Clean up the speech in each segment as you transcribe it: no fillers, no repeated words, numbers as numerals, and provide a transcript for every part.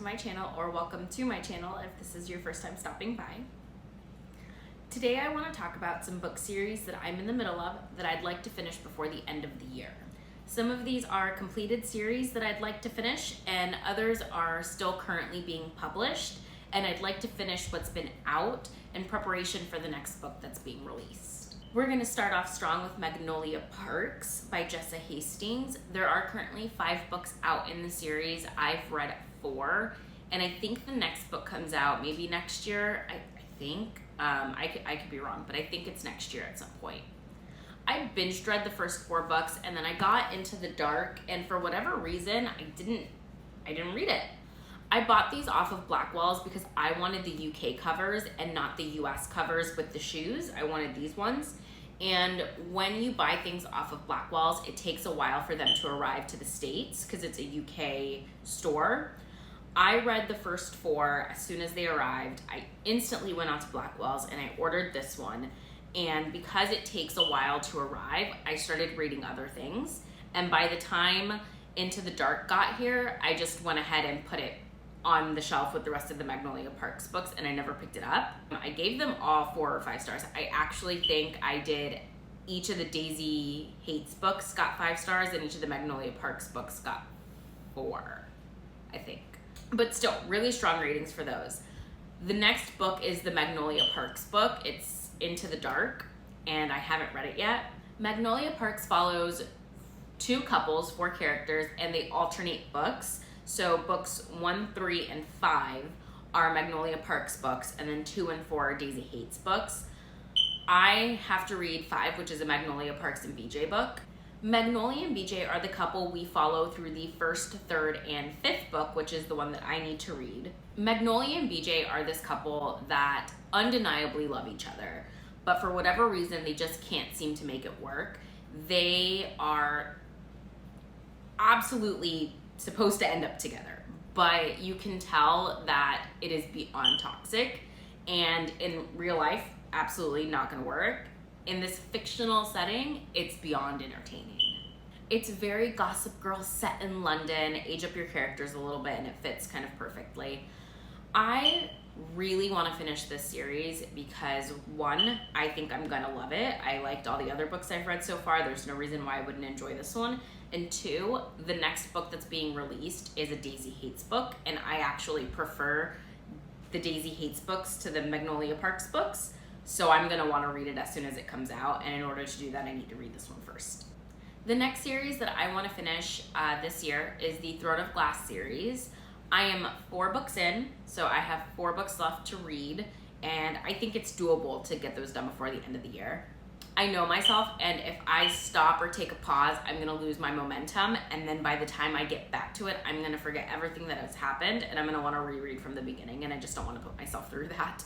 to my channel, or welcome to my channel if this is your first time stopping by. Today I want to talk about some book series that I'm in the middle of that I'd like to finish before the end of the year. Some of these are completed series that I'd like to finish, and others are still currently being published, and I'd like to finish what's been out in preparation for the next book that's being released. We're going to start off strong with Magnolia Parks by Jessa Hastings. There are currently 5 books out in the series. I've read 4, and I think the next book comes out maybe next year. I think. I could be wrong, but I think it's next year at some point. I binge read the first 4 books, and then I got into the dark, and for whatever reason, I didn't read it. I bought these off of Blackwell's because I wanted the UK covers and not the US covers with the shoes. I wanted these ones. And when you buy things off of Blackwell's, it takes a while for them to arrive to the States because it's a UK store. I read the first 4 as soon as they arrived. I instantly went out to Blackwell's and I ordered this one. And because it takes a while to arrive, I started reading other things. And by the time Into the Dark got here, I just went ahead and put it on the shelf with the rest of the Magnolia Parks books, and I never picked it up. I gave them all 4 or 5 stars. I actually think I did each of the Daisy Hates books got 5 stars, and each of the Magnolia Parks books got 4, I think. But still, really strong ratings for those. The next book is the Magnolia Parks book. It's Into the Dark, and I haven't read it yet. Magnolia Parks follows 2 couples, 4 characters, and they alternate books. So books 1, 3, and 5 are Magnolia Parks books, and then 2 and 4 are Daisy Hates books. I have to read 5, which is a Magnolia Parks and BJ book. Magnolia and BJ are the couple we follow through the 1st, 3rd, and 5th book, which is the one that I need to read. Magnolia and BJ are this couple that undeniably love each other, but for whatever reason, they just can't seem to make it work. They are absolutely supposed to end up together, but you can tell that it is beyond toxic, and in real life, absolutely not gonna work. In this fictional setting, it's beyond entertaining. It's very Gossip Girl set in London. Age up your characters a little bit and it fits kind of perfectly. I really want to finish this series because 1, I think I'm gonna love it. I liked all the other books I've read so far. There's no reason why I wouldn't enjoy this one. And 2, the next book that's being released is a Daisy Hates book, and I actually prefer the Daisy Hates books to the Magnolia Parks books. So I'm gonna wanna read it as soon as it comes out, and in order to do that, I need to read this one first. The next series that I wanna finish this year is the Throne of Glass series. I am 4 books in, so I have 4 books left to read, and I think it's doable to get those done before the end of the year. I know myself, and if I stop or take a pause, I'm gonna lose my momentum, and then by the time I get back to it, I'm gonna forget everything that has happened, and I'm gonna wanna reread from the beginning, and I just don't wanna put myself through that.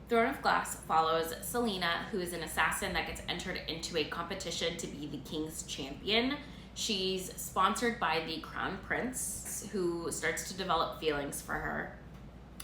Throne of Glass follows Selena, who is an assassin that gets entered into a competition to be the king's champion. She's sponsored by the Crown Prince, who starts to develop feelings for her.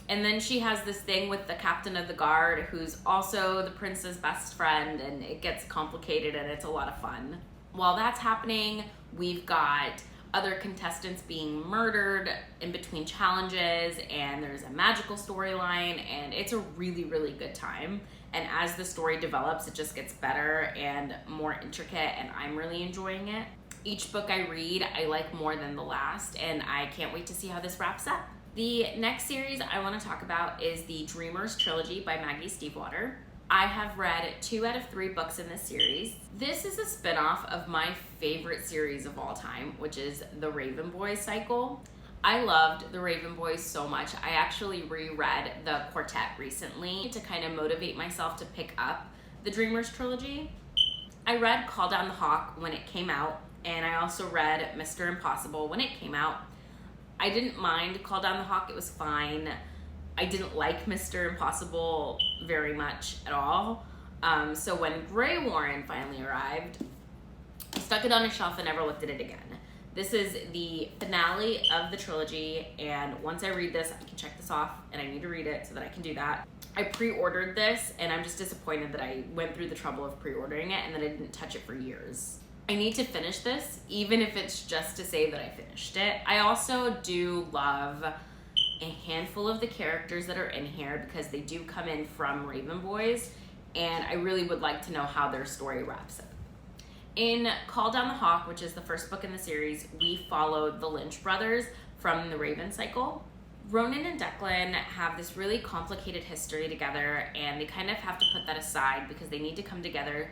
And then she has this thing with the captain of the guard, who's also the prince's best friend, and it gets complicated and it's a lot of fun. While that's happening, we've got other contestants being murdered in between challenges, and there's a magical storyline, and it's a really, really good time. And as the story develops, it just gets better and more intricate, and I'm really enjoying it. Each book I read, I like more than the last, and I can't wait to see how this wraps up. The next series I want to talk about is the Dreamers Trilogy by Maggie Stiefvater. I have read 2 out of 3 books in this series. This is a spin-off of my favorite series of all time, which is the Raven Boys cycle. I loved the Raven Boys so much. I actually reread the quartet recently to kind of motivate myself to pick up the Dreamers Trilogy. I read Call Down the Hawk when it came out, and I also read Mr. Impossible when it came out. I didn't mind Call Down the Hawk, it was fine. I didn't like Mr. Impossible very much at all. So when Grey Warren finally arrived, I stuck it on a shelf and never looked at it again. This is the finale of the trilogy, and once I read this, I can check this off, and I need to read it so that I can do that. I pre-ordered this, and I'm just disappointed that I went through the trouble of pre-ordering it and that I didn't touch it for years. I need to finish this, even if it's just to say that I finished it. I also do love a handful of the characters that are in here because they do come in from Raven Boys, and I really would like to know how their story wraps up. In Call Down the Hawk, which is the first book in the series, we followed the Lynch brothers from the Raven cycle. Ronan and Declan have this really complicated history together, and they kind of have to put that aside because they need to come together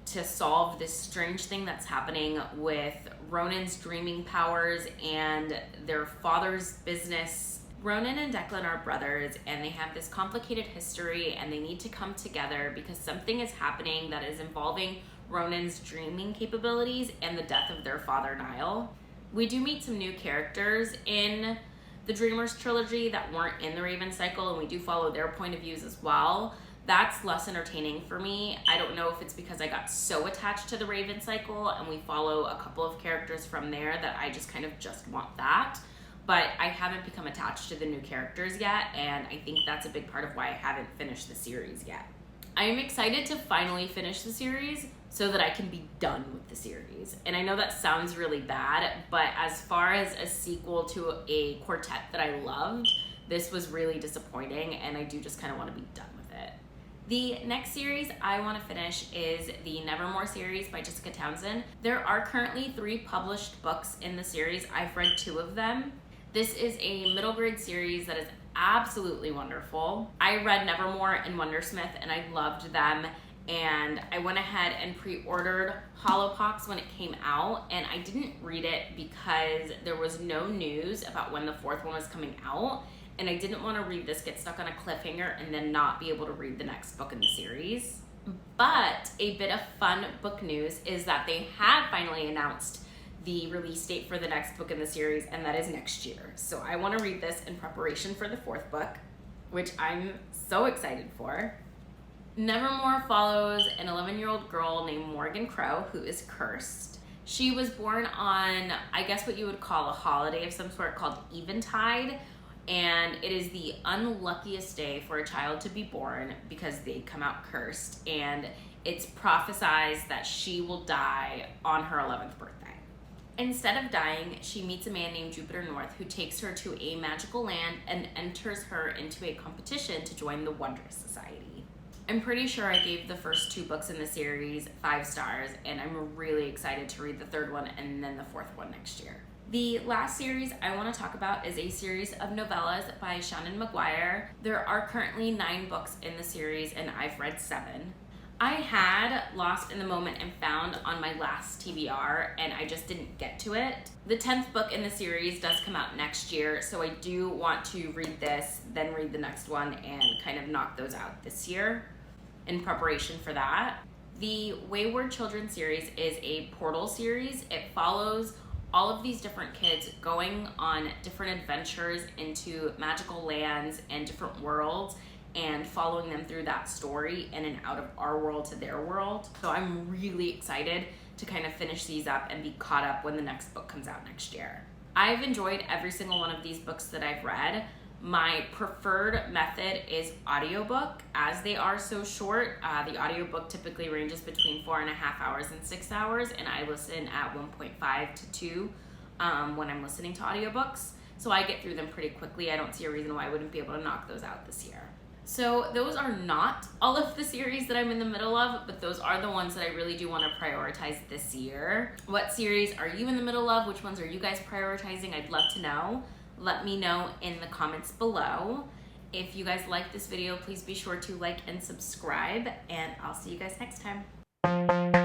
to solve this strange thing that's happening with Ronan's dreaming powers and their father's business. Ronan and Declan are brothers, and they have this complicated history, and they need to come together because something is happening that is involving Ronan's dreaming capabilities and the death of their father, Niall. We do meet some new characters in the Dreamers trilogy that weren't in the Raven cycle, and we do follow their point of views as well. That's less entertaining for me. I don't know if it's because I got so attached to the Raven cycle and we follow a couple of characters from there that I just kind of just want that. But I haven't become attached to the new characters yet, and I think that's a big part of why I haven't finished the series yet. I am excited to finally finish the series so that I can be done with the series. And I know that sounds really bad, but as far as a sequel to a quartet that I loved, this was really disappointing, and I do just kind of want to be done with it. The next series I want to finish is the Nevermore series by Jessica Townsend. There are currently 3 published books in the series. I've read 2 of them. This is a middle grade series that is absolutely wonderful. I read Nevermore and Wondersmith, and I loved them. And I went ahead and pre-ordered Hollowpox when it came out, and I didn't read it because there was no news about when the 4th one was coming out, and I didn't want to read this, get stuck on a cliffhanger, and then not be able to read the next book in the series. But a bit of fun book news is that they have finally announced the release date for the next book in the series, and that is next year. So I want to read this in preparation for the 4th book, which I'm so excited for. Nevermore follows an 11-year-old girl named Morgan Crow who is cursed. She was born on, I guess what you would call a holiday of some sort called Eventide, and it is the unluckiest day for a child to be born because they come out cursed, and it's prophesized that she will die on her 11th birthday. Instead of dying, she meets a man named Jupiter North who takes her to a magical land and enters her into a competition to join the Wondrous Society. I'm pretty sure I gave the first 2 books in the series 5 stars, and I'm really excited to read the 3rd one and then the 4th one next year. The last series I want to talk about is a series of novellas by Shannon Maguire. There are currently 9 books in the series, and I've read 7. I had Lost in the Moment and Found on my last TBR, and I just didn't get to it. The 10th book in the series does come out next year, so I do want to read this, then read the next one, and kind of knock those out this year in preparation for that. The Wayward Children series is a portal series. It follows all of these different kids going on different adventures into magical lands and different worlds, and following them through that story in and out of our world to their world. So I'm really excited to kind of finish these up and be caught up when the next book comes out next year. I've enjoyed every single one of these books that I've read. My preferred method is audiobook, as they are so short. The audiobook typically ranges between 4.5 hours and 6 hours, and I listen at 1.5 to 2 when I'm listening to audiobooks. So I get through them pretty quickly. I don't see a reason why I wouldn't be able to knock those out this year. So those are not all of the series that I'm in the middle of, but those are the ones that I really do want to prioritize this year. What series are you in the middle of? Which ones are you guys prioritizing? I'd love to know. Let me know in the comments below. If you guys like this video, please be sure to like and subscribe, and I'll see you guys next time.